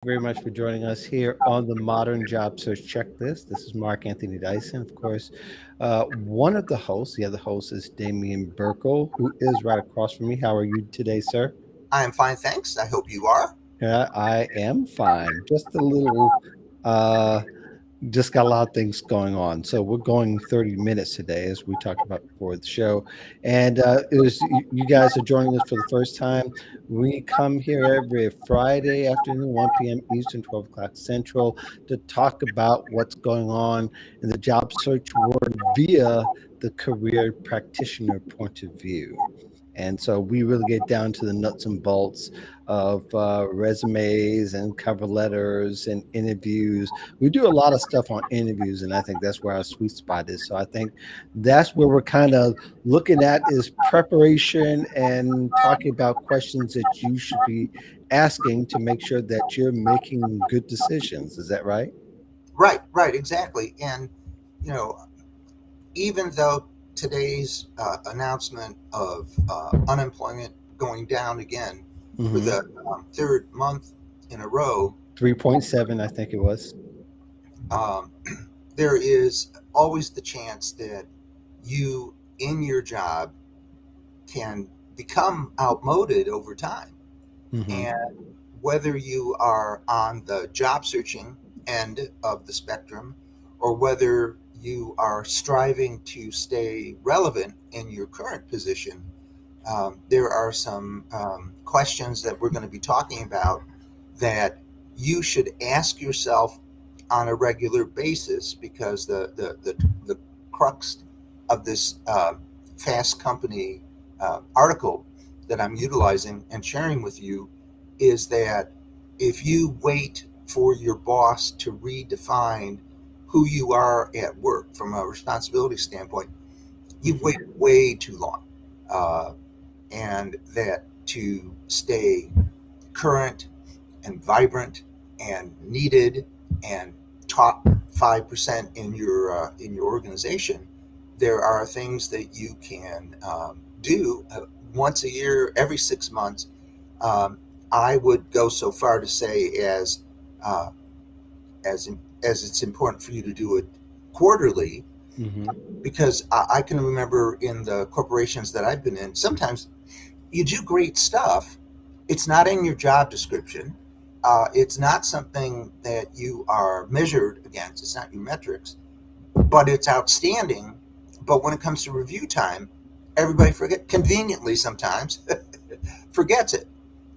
very much for joining us here on the Modern Job Search Checklist. This is Mark Anthony Dyson, of course, one of the hosts. The other host is Damian Birkel, who is right across from me. How are you today, sir? I am fine, thanks. I hope you are. Yeah, I am fine. Just a little uh, just got a lot of things going on. So we're going 30 minutes today, as we talked about before the show. And it was you guys are joining us for the first time. We come here every Friday afternoon, 1 p.m. Eastern, 12 o'clock Central, to talk about what's going on in the job search world via the career practitioner point of view. And so we really get down to the nuts and bolts of resumes and cover letters and interviews. We do a lot of stuff on interviews, and I think that's where our sweet spot is. So I think that's where we're kind of looking at is preparation and talking about questions that you should be asking to make sure that you're making good decisions. Is that right? Right, exactly. And, you know, even though today's announcement of unemployment going down again for Mm-hmm. the third month in a row, 3.7, I think it was. um, there is always the chance that you in your job can become outmoded over time. Mm-hmm. And whether you are on the job searching end of the spectrum or whether you are striving to stay relevant in your current position, there are some questions that we're going to be talking about that you should ask yourself on a regular basis because the crux of this Fast Company article that I'm utilizing and sharing with you is that if you wait for your boss to redefine who you are at work from a responsibility standpoint, you've Mm-hmm. waited way too long. Uh, and that to stay current and vibrant and needed and top 5% in your organization, there are things that you can do once a year, every 6 months. Um, I would go so far to say uh, as it's important for you to do it quarterly Mm-hmm. because I can remember in the corporations that I've been in, sometimes you do great stuff. It's not in your job description. It's not something that you are measured against. It's not your metrics, but it's outstanding. But when it comes to review time, everybody conveniently sometimes forgets it.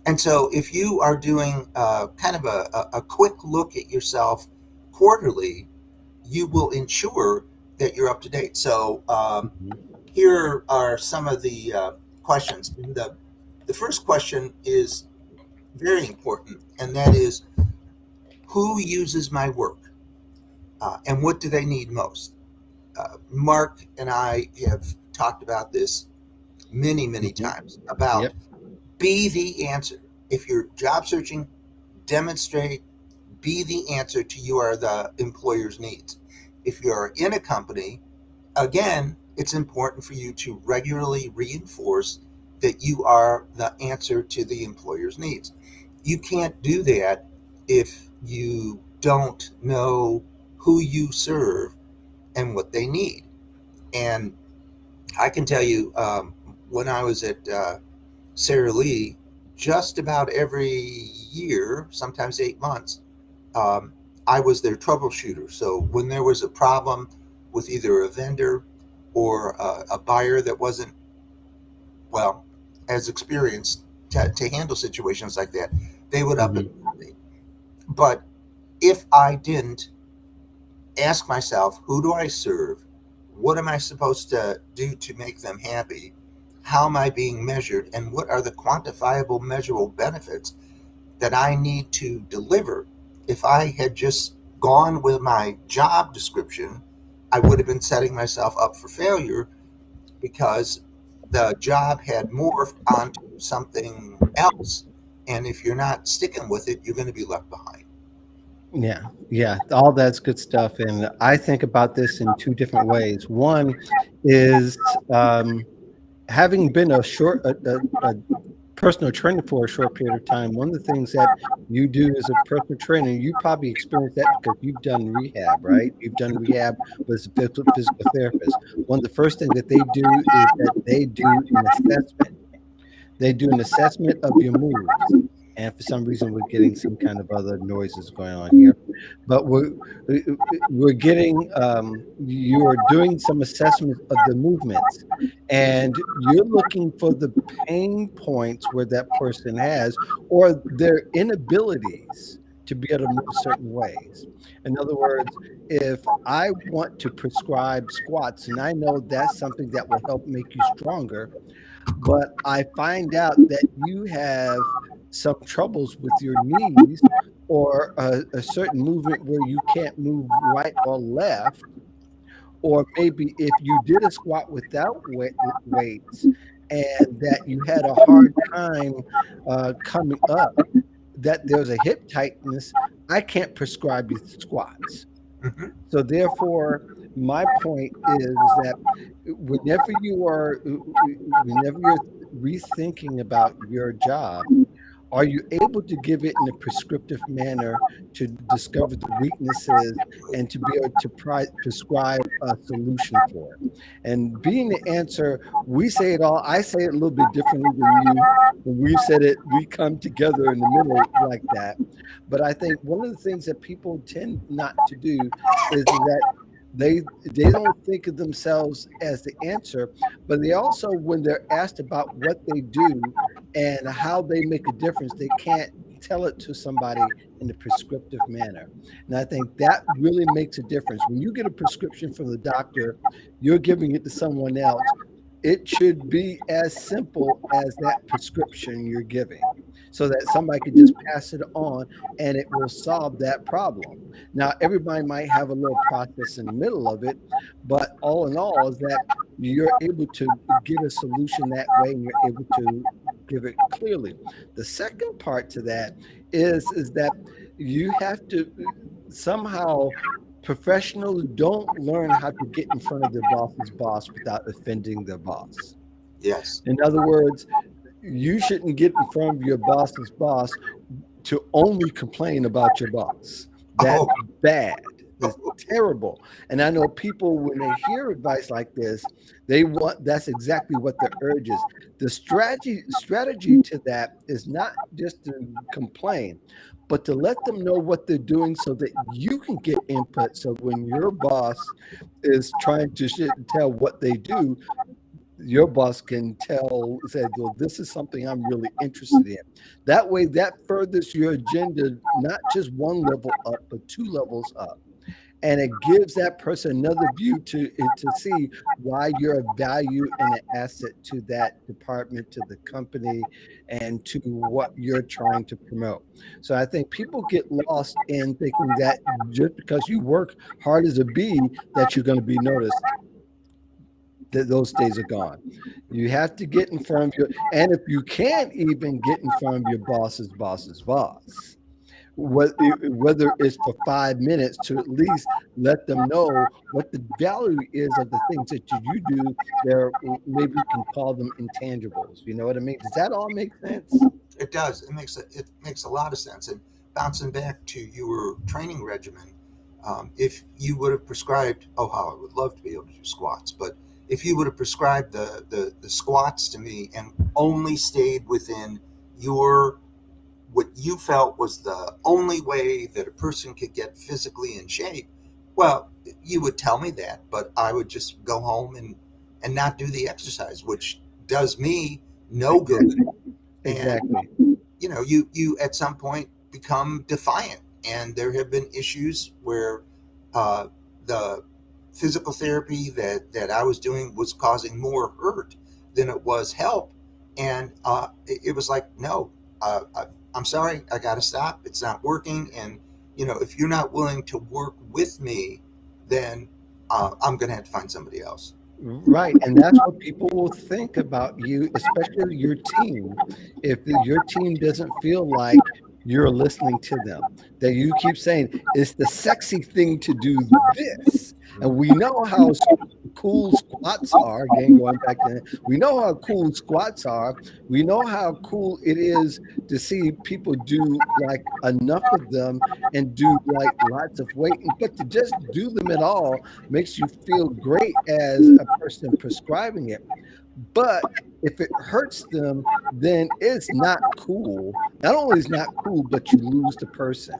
And so if you are doing kind of a quick look at yourself quarterly, you will ensure that you're up to date. So Mm-hmm. here are some of the questions. The first question is very important, and that is who uses my work and what do they need most? Mark and I have talked about this many Mm-hmm. times about Yep. be the answer. If you're job searching, demonstrate, be the answer to your the employer's needs. If you're in a company, again, it's important for you to regularly reinforce that you are the answer to the employer's needs. You can't do that if you don't know who you serve and what they need. And I can tell you, when I was at Sara Lee, just about every year, sometimes 8 months, um, I was their troubleshooter. So when there was a problem with either a vendor or a buyer that wasn't, well, as experienced to handle situations like that, they would up Mm-hmm. and me. But if I didn't ask myself, who do I serve? What am I supposed to do to make them happy? How am I being measured? And what are the quantifiable, measurable benefits that I need to deliver? If I had just gone with my job description, I would have been setting myself up for failure because the job had morphed onto something else. And if you're not sticking with it, you're going to be left behind. Yeah, yeah, all that's good stuff. And I think about this in two different ways. One is having been a personal trainer for a short period of time, one of the things that you do as a personal trainer, you probably experienced that because you've done rehab, right? You've done rehab with a physical therapist. One of the first things that they do is that they do an assessment. They do an assessment of your moves. And for some reason, we're getting some kind of other noises going on here. But we're getting you are doing some assessment of the movements, and you're looking for the pain points where that person has or their inabilities to be able to move certain ways. In other words, if I want to prescribe squats and I know that's something that will help make you stronger, but I find out that you have some troubles with your knees or a certain movement where you can't move right or left, or maybe if you did a squat without weights and that you had a hard time coming up, that there's a hip tightness, I can't prescribe you squats. Hmm. So therefore, my point is that whenever you're rethinking about your job, are you able to give it in a prescriptive manner to discover the weaknesses and to be able to prescribe a solution for it? And being the answer, we say it all. I say it a little bit differently than you. When we've said it, we come together in the middle like that. But I think one of the things that people tend not to do is that they don't think of themselves as the answer, but they also, when they're asked about what they do and how they make a difference, they can't tell it to somebody in a prescriptive manner. And I think that really makes a difference. When you get a prescription from the doctor, you're giving it to someone else. It should be as simple as that prescription you're giving so that somebody could just pass it on and it will solve that problem. Now, everybody might have a little process in the middle of it, but all in all, is that you're able to get a solution that way and you're able to give it clearly. The second part to that is that you have to somehow professionals don't learn how to get in front of their boss's boss without offending their boss. Yes. In other words, you shouldn't get in front of your boss's boss to only complain about your boss. That's Oh, bad. That's terrible. And I know people, when they hear advice like this, they want, that's exactly what the urge is. The strategy to that is not just to complain, but to let them know what they're doing so that you can get input. So when your boss is trying to tell what they do, your boss can tell, say, well, this is something I'm really interested in. That way, that furthers your agenda, not just one level up, but two levels up. And it gives that person another view to see why you're a value and an asset to that department, to the company, and to what you're trying to promote. So I think people get lost in thinking that just because you work hard as a bee, that you're going to be noticed. Those days are gone. You have to get in front of your, and if you can't even get in front of your boss's boss, whether it's for 5 minutes, to at least let them know what the value is of the things that you do. There, maybe we can call them intangibles. You know what I mean? Does that all make sense? it does. It makes a lot of sense. And bouncing back to your training regimen, if you would have prescribed, oh, how I would love to be able to do squats, but if you would have prescribed the squats to me and only stayed within your what you felt was the only way that a person could get physically in shape, well, you would tell me that, but I would just go home and not do the exercise, which does me no good. And Exactly. you at some point become defiant, and there have been issues where uh, the physical therapy that I was doing was causing more hurt than it was help, and it was like, no, I'm sorry, I got to stop. It's not working, and if you're not willing to work with me, then I'm going to have to find somebody else. Right. And that's what people will think about you, especially your team. If your team doesn't feel like you're listening to them, that you keep saying it's the sexy thing to do this. And we know how cool squats are. Again, going back to we know how cool squats are. We know how cool it is to see people do like enough of them and do like lots of weight, but to just do them at all makes you feel great as a person prescribing it. But if it hurts them, then it's not cool. Not only is it not cool, but you lose the person.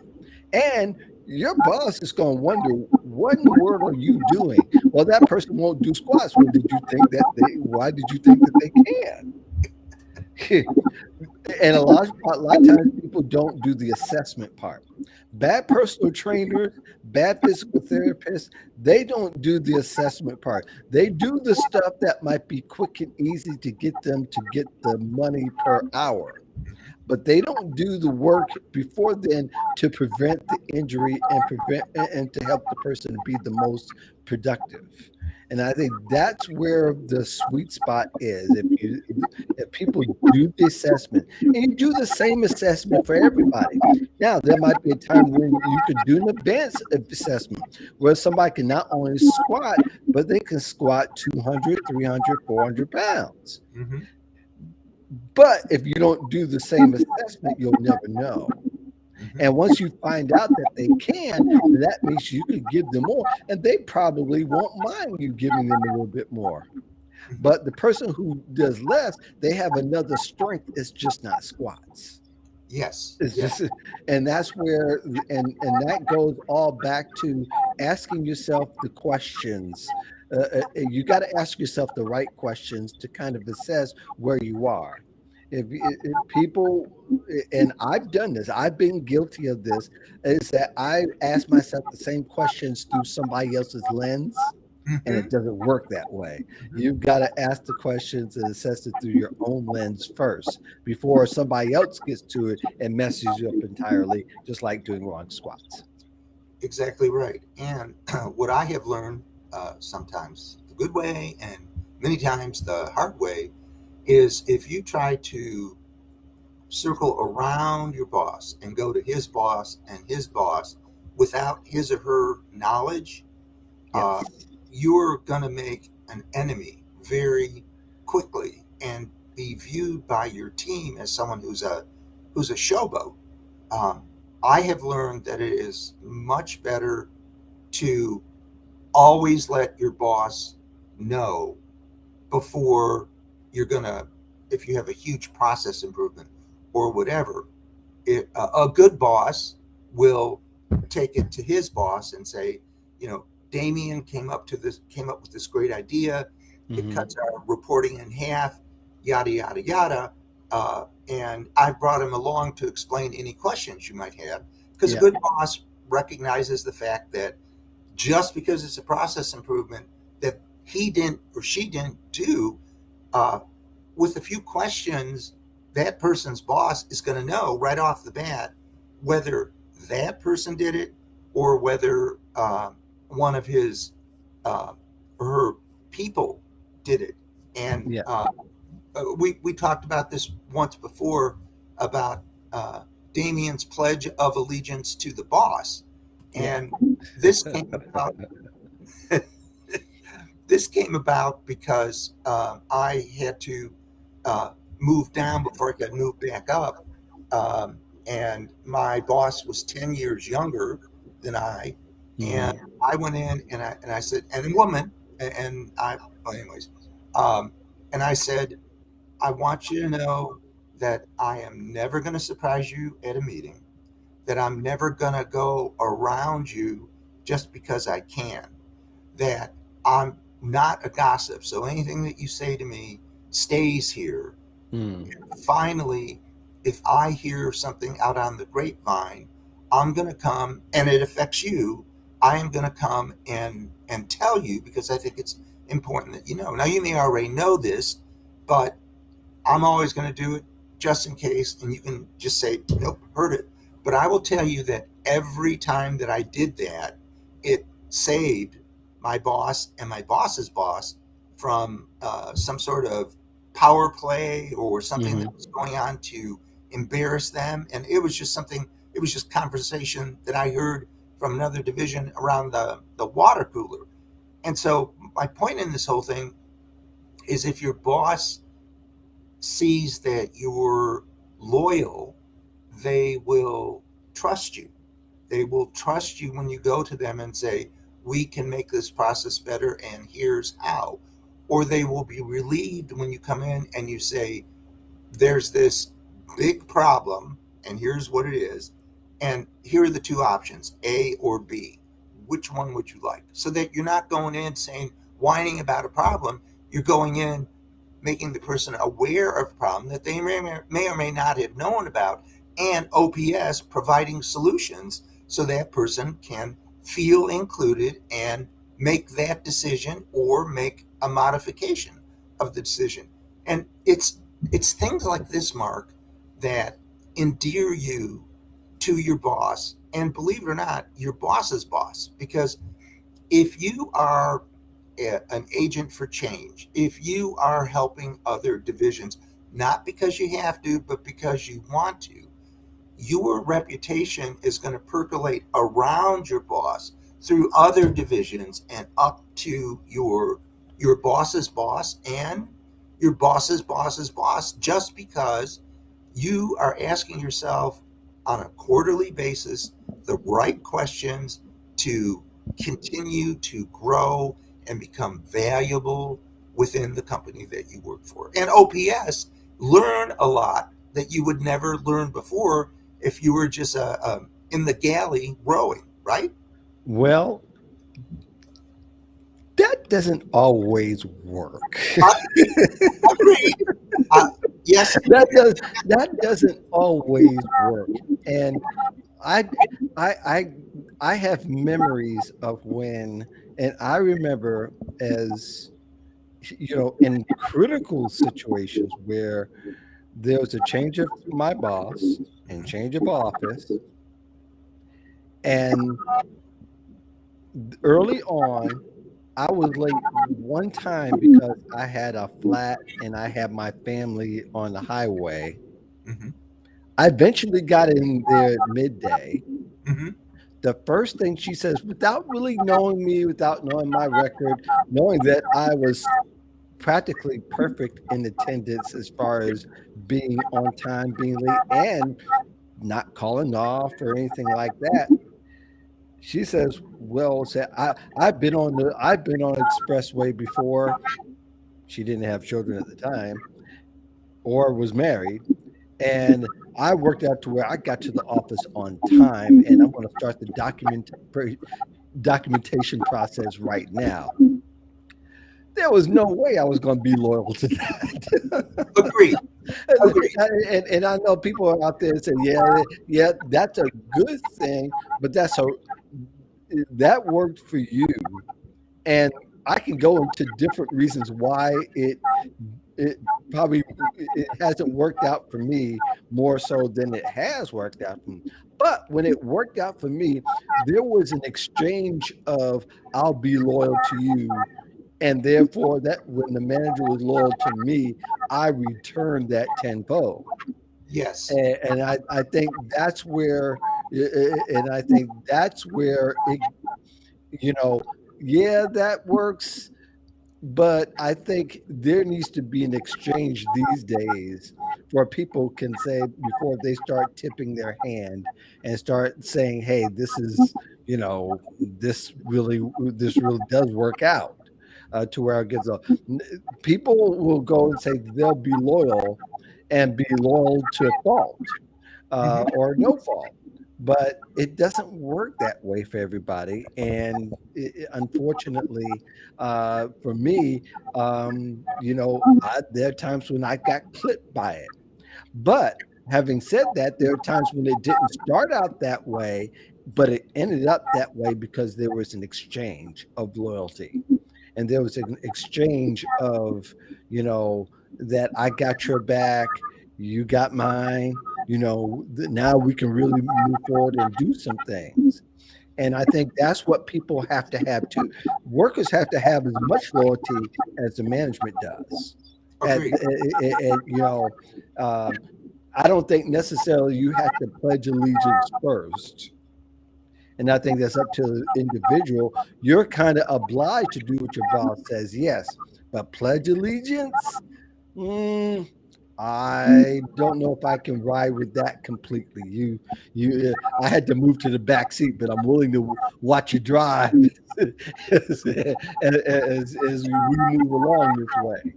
And your boss is going to wonder, what in the world are you doing? Well, that person won't do squats. Well, did you think that why did you think that they can? And a lot of times people don't do the assessment part. Bad personal trainers, bad physical therapists, they don't do the assessment part. They do the stuff that might be quick and easy to get them to get the money per hour, but they don't do the work before then to prevent the injury and prevent and to help the person be the most productive. And I think that's where the sweet spot is. If people do the assessment and you do the same assessment for everybody. Now there might be a time when you could do an advanced assessment where somebody can not only squat, but they can squat 200, 300, 400 pounds. Mm-hmm. But if you don't do the same assessment, you'll never know. Mm-hmm. And once you find out that they can, that means you could give them more. And they probably won't mind you giving them a little bit more. But the person who does less, they have another strength. It's just not squats. Yes. It's Yes. just, and that's where, and that goes all back to asking yourself the questions. You got to ask yourself the right questions to kind of assess where you are. If people, and I've done this, I've been guilty of this, is that I ask myself the same questions through somebody else's lens, and Mm-hmm. it doesn't work that way. Mm-hmm. You've got to ask the questions and assess it through your own lens first before somebody else gets to it and messes you up entirely, just like doing wrong squats. Exactly right. And what I have learned, sometimes the good way and many times the hard way, is if you try to circle around your boss and go to his boss and his boss without his or her knowledge, uh, Yes. you're going to make an enemy very quickly and be viewed by your team as someone who's a showboat. Um, I have learned that it is much better to always let your boss know before you're gonna, if you have a huge process improvement or whatever. A good boss will take it to his boss and say, you know, Damien came up with this great idea. It Hmm. cuts our reporting in half, yada yada yada. And I've brought him along to explain any questions you might have, because a Yeah. good boss recognizes the fact that just because it's a process improvement that he didn't or she didn't do, uh, with a few questions, that person's boss is going to know right off the bat whether that person did it or whether one of his or her people did it. And Yeah. we talked about this once before about uh, Damien's pledge of allegiance to the boss, Yeah. and this came about this came about because I had to uh, move down before I could move back up. And my boss was 10 years younger than I. And Hmm. I went in and I said, and a woman, well, anyways, um, and I said, I want you to know that I am never going to surprise you at a meeting, that I'm never going to go around you just because I can, that I'm not a gossip. So anything that you say to me stays here. Mm. Finally, if I hear something out on the grapevine, I'm going to come and it affects you. I am going to come and tell you because I think it's important that you know. Now, you may already know this, but I'm always going to do it just in case. And you can just say, nope, heard it. But I will tell you that every time that I did that, it saved my boss and my boss's boss from some sort of power play or something that Hmm. was going on to embarrass them. And it was just something, it was just conversation that I heard from another division around the water cooler. And so my point in this whole thing is if your boss sees that you're loyal, they will trust you. They will trust you when you go to them and say, we can make this process better and here's how. Or they will be relieved when you come in and you say, there's this big problem and here's what it is. And here are the two options, A or B. Which one would you like? So that you're not going in saying, whining about a problem. You're going in making the person aware of a problem that they may or may not have known about, and OPS providing solutions so that person can feel included and make that decision or make a modification of the decision. And it's things like this, Mark, that endear you to your boss, and believe it or not, your boss's boss. Because if you are an agent for change, if you are helping other divisions, not because you have to, but because you want to, your reputation is going to percolate around your boss through other divisions and up to your boss's boss and your boss's boss's boss, just because you are asking yourself on a quarterly basis the right questions to continue to grow and become valuable within the company that you work for. And OPS, learn a lot that you would never learn before if you were just in the galley rowing, right? Well, that doesn't always work. Agreed. Agreed. Uh, yes, That doesn't always work. And I I I I have memories of when, and I remember as in critical situations where there was a change of my boss and change of office, and early on I was late one time because I had a flat and I had my family on the highway. hmm I eventually got in there at midday. hmm The first thing she says, without really knowing me, without knowing my record, knowing that I was practically perfect in attendance as far as being on time, being late, and not calling off or anything like that. She says, "Well, say I've been on expressway before." She didn't have children at the time or was married, and I worked out to where I got to the office on time, and I'm going to start the documentation process right now. There was no way I was going to be loyal to that. Agreed. Agreed. And I know people are out there saying, yeah, that's a good thing, but that worked for you, and I can go into different reasons why it probably it hasn't worked out for me more so than it has worked out for me. But when it worked out for me, there was an exchange of I'll be loyal to you, and therefore that when the manager was loyal to me, I returned that tenfold. Yes. And I think that's where and I think that's where it you know yeah, that works, but I think there needs to be an exchange these days where people can say before they start tipping their hand and start saying, "Hey, this really does work out." To where it gets people will go and say they'll be loyal and be loyal to a fault hmm or no fault. But it doesn't work that way for everybody. And unfortunately, for me, there are times when I got clipped by it. But having said that, there are times when it didn't start out that way, but it ended up that way because there was an exchange of loyalty, and there was an exchange of that I got your back, you got mine. Now we can really move forward and do some things. And I think that's what people have to have too. Workers have to have as much loyalty as the management does. Agreed. And I don't think necessarily you have to pledge allegiance first. And I think that's up to the individual. You're kind of obliged to do what your boss says, yes, but pledge allegiance. Mm, I don't know if I can ride with that completely. I had to move to the back seat, but I'm willing to watch you drive as we move along this way.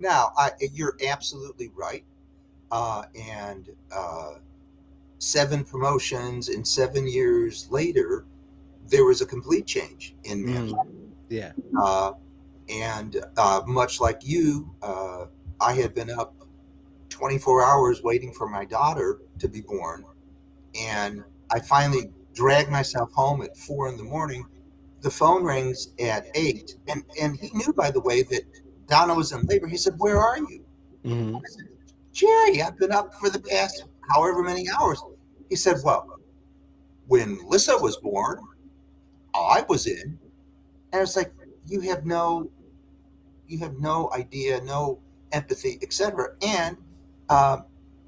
Now, you're absolutely right. And 7 promotions in 7 years later, there was a complete change in Mm, management. yeah. Uh, and much like you, I had been up 24 hours waiting for my daughter to be born. And I finally dragged myself home at 4 in the morning. The phone rings at 8. And he knew, by the way, that Donna was in labor. He said, "Where are you?" Hmm. I said, "Jerry, I've been up for the past however many hours." He said, "Well, when Lissa was born, I was in." And it's like, you have no you have no idea, no empathy, etc. And uh,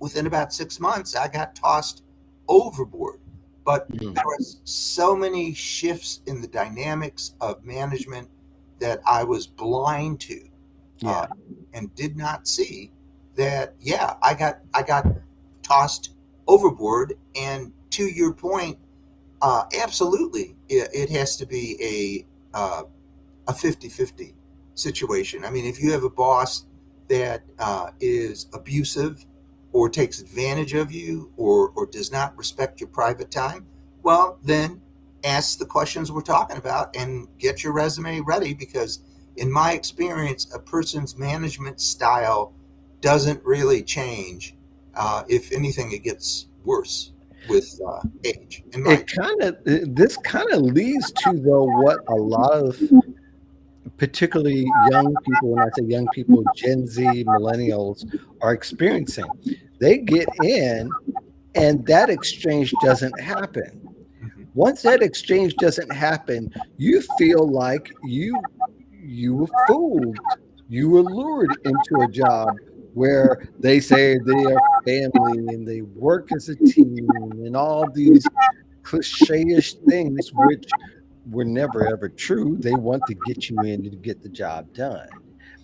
within about 6 months, I got tossed overboard. But there was so many shifts in the dynamics of management that I was blind to, uh, Yeah. and did not see that. Yeah, I got tossed overboard. And to your point, absolutely, it has to be a 50-50 situation. I mean, if you have a boss that is abusive or takes advantage of you, or does not respect your private time, well, then ask the questions we're talking about and get your resume ready, because in my experience, a person's management style doesn't really change. If anything, it gets worse with age, in my It kind of this kind of leads to though what a lot of particularly young people, when I say young people, Gen Z, millennials are experiencing. They get in and that exchange doesn't happen. Mhm. Once that exchange doesn't happen, you feel like you were fooled. You were lured into a job where they say they are family and they work as a team and all these cliche-ish things, which were never ever true. They want to get you in to get the job done.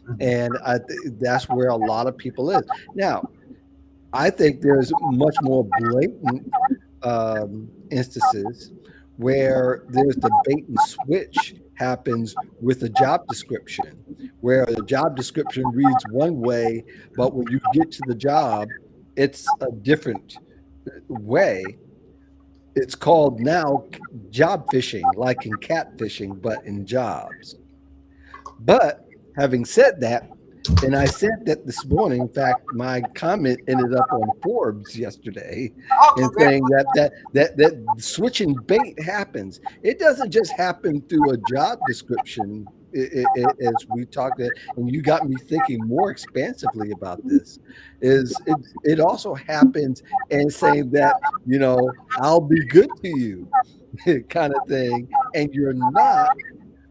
Mhm. And that's where a lot of people is. Now, I think there's much more blatant instances where there's the bait and switch happens with a job description, where the job description reads one way, but when you get to the job, it's a different way. It's called now job fishing, like in catfishing, but in jobs. But having said that, and I said that this morning. In fact, my comment ended up on Forbes yesterday, Oh, and saying that switching bait happens. It doesn't just happen through a job description. As we talked, and you got me thinking more expansively about this. Is it also happens and saying that I'll be good to you, kind of thing, and you're not.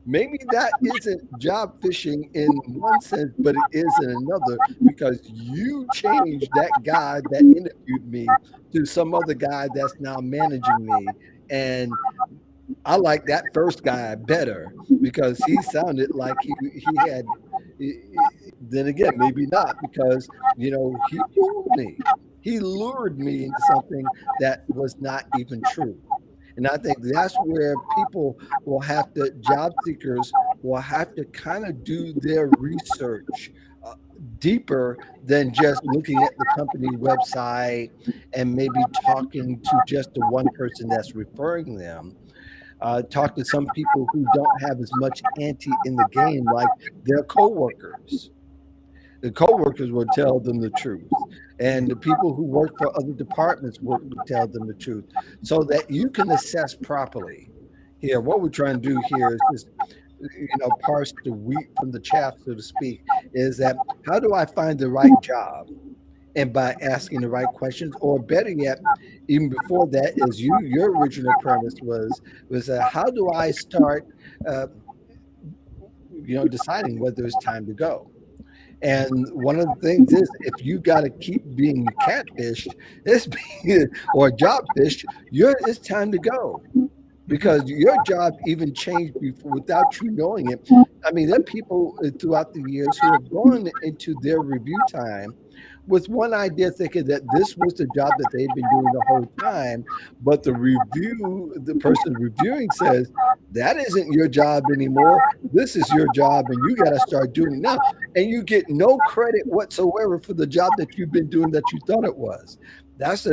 Maybe that isn't job fishing in one sense, but it is in another because you changed that guy that interviewed me to some other guy that's now managing me. And I like that first guy better because he sounded like he had. Then again, maybe not because he fooled me. He lured me into something that was not even true. And I think that's where people will have to, job seekers will have to kind of do their research uh, deeper than just looking at the company website and maybe talking to just the one person that's referring them. Talk to some people who don't have as much ante in the game, like their coworkers. The coworkers will tell them the truth, and the people who work for other departments will tell them the truth, so that you can assess properly. Here, what we're trying to do here is just parse the wheat from the chaff, so to speak. Is that how do I find the right job? And by asking the right questions, or better yet, even before that, is your original premise was how do I start, uh, deciding whether it's time to go? And one of the things is, if you got to keep being catfished, it's or job fished, it's time to go. Hmm. because your job even changed before without you knowing it. I mean, there are people throughout the years who have gone into their review time with one idea, thinking that this was the job that they've been doing the whole time. But the person reviewing says, that isn't your job anymore. This is your job, and you got to start doing it now. And you get no credit whatsoever for the job that you've been doing that you thought it was. That's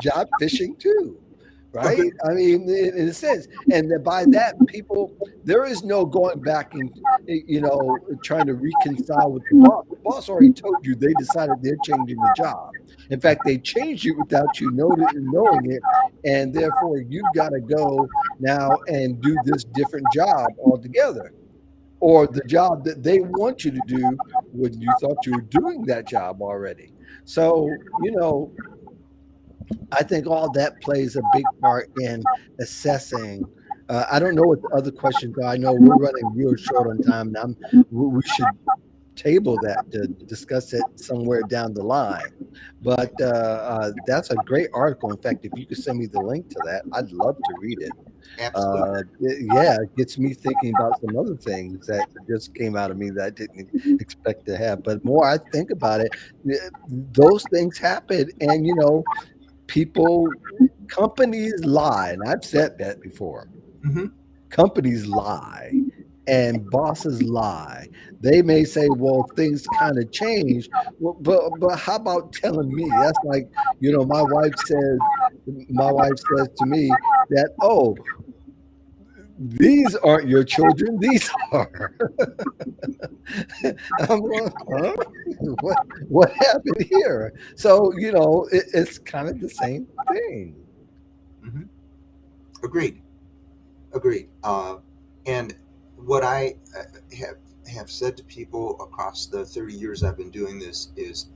job fishing too, right? Agreed. I mean, in a sense, and then by that, people, there is no going back and trying to reconcile with the boss. The boss already told you they decided they're changing the job. In fact, they changed it without you knowing it, and therefore you've got to go now and do this different job altogether, or the job that they want you to do when you thought you were doing that job already. So, I think all that plays a big part in assessing. I don't know what the other questions are. I know we're running real short on time, and we should table that to discuss it somewhere down the line. But that's a great article. In fact, if you could send me the link to that, I'd love to read it. Absolutely. Yeah, it gets me thinking about some other things that just came out of me that I didn't expect to have. But more I think about it, those things happen, and people, companies lie, and I've said that before. Hmm. Companies lie and bosses lie. They may say, well, things kind of change. Well, but how about telling me? That's like, my wife says to me that, oh, these aren't your children, these are. I'm like, huh? What happened here? So, it's kind of the same thing. Hmm. Agreed. Agreed. And what I have said to people across the 30 years I've been doing this is,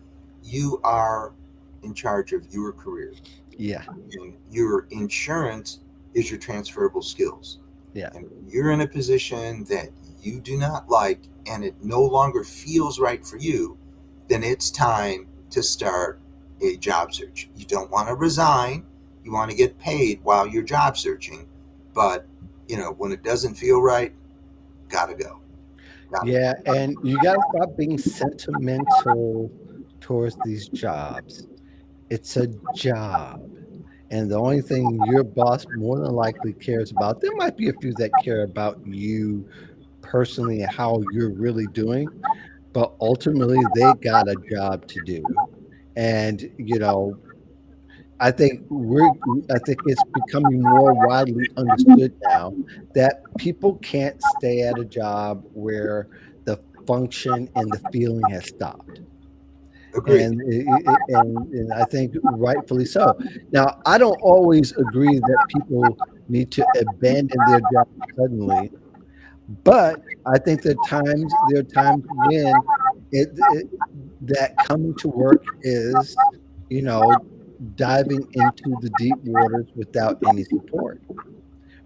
you are in charge of your career, Yeah, and your insurance is your transferable skills. yeah. And when you're in a position that you do not like and it no longer feels right for you, then it's time to start a job search. You don't want to resign. You want to get paid while you're job searching. But, when it doesn't feel right, gotta go. Gotta Yeah, go. and you got to stop being sentimental towards these jobs. It's a job. And the only thing your boss more than likely cares about, there might be a few that care about you personally and how you're really doing, but ultimately they got a job to do. And, I think I think it's becoming more widely understood now that people can't stay at a job where the function and the feeling has stopped. Agreed. And I think rightfully so. Now, I don't always agree that people need to abandon their job suddenly, but I think there are times when it that coming to work is, you know, diving into the deep waters without any support.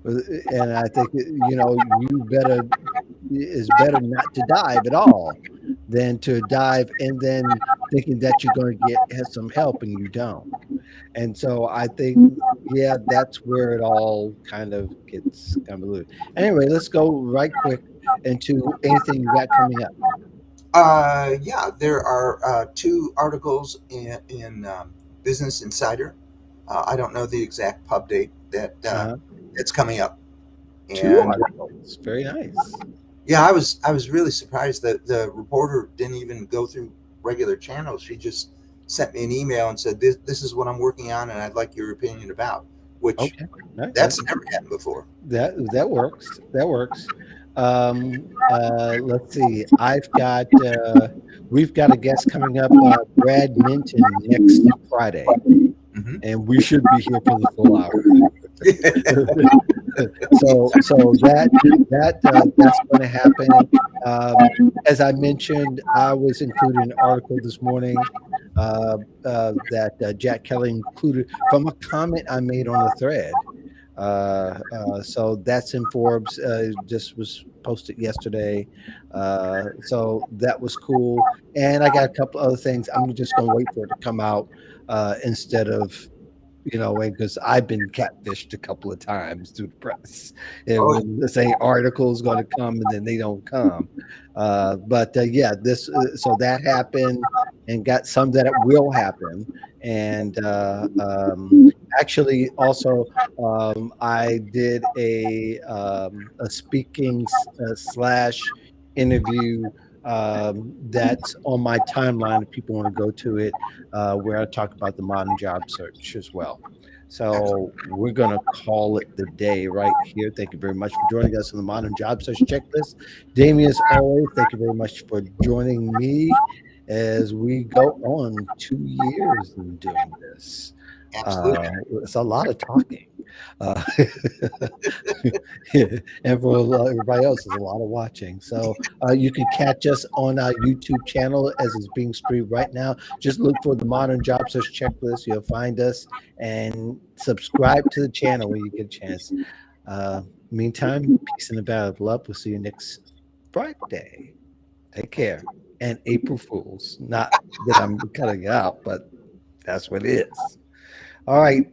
And I think you better it's better not to dive at all than to dive and then thinking that you're going to get have some help and you don't. And so I think, yeah, that's where it all kind of gets convoluted. Anyway, let's go right quick into anything you got coming up. Yeah, there are two articles in Business Insider. I don't know the exact pub date Uh, that's coming up. two And articles. Very nice. yeah, I was really surprised that the reporter didn't even go through regular channels. She just sent me an email and said, "This is what I'm working on, and I'd like your opinion about." Which, Okay. All right. that's never happened before. That works. That works. Let's see. We've got a guest coming up, Brad Minton, next Friday, Hmm. and we should be here for the full hour. So that's going to happen. As I mentioned, I was including an article this morning that Jack Kelly included from a comment I made on the thread. So that's in Forbes. Just was posted yesterday. So that was cool. And I got a couple other things. I'm just going to wait for it to come out instead of because I've been catfished a couple of times through the press. And Oh, when they say articles going to come and then they don't come. But yeah, this so that happened and got some that it will happen. And actually, also, I did a speaking slash interview that's on my timeline if people want to go to it, where I talk about the modern job search as well. excellent. So we're going to call it the day right here. Thank you very much for joining us on the modern job search checklist. Damien, as always, thank you very much for joining me as we go on 2 years in doing this. Absolutely. It's a lot of talking. Uh, and for everybody else, there's a lot of watching. So you can catch us on our YouTube channel as it's being streamed right now. Just look for the Modern Job Search Checklist. You'll find us and subscribe to the channel when you get a chance. Uh, Meantime, peace and a bad love. We'll see you next Friday. Take care. And April Fools. Not that I'm cutting it out, but that's what it is. All right.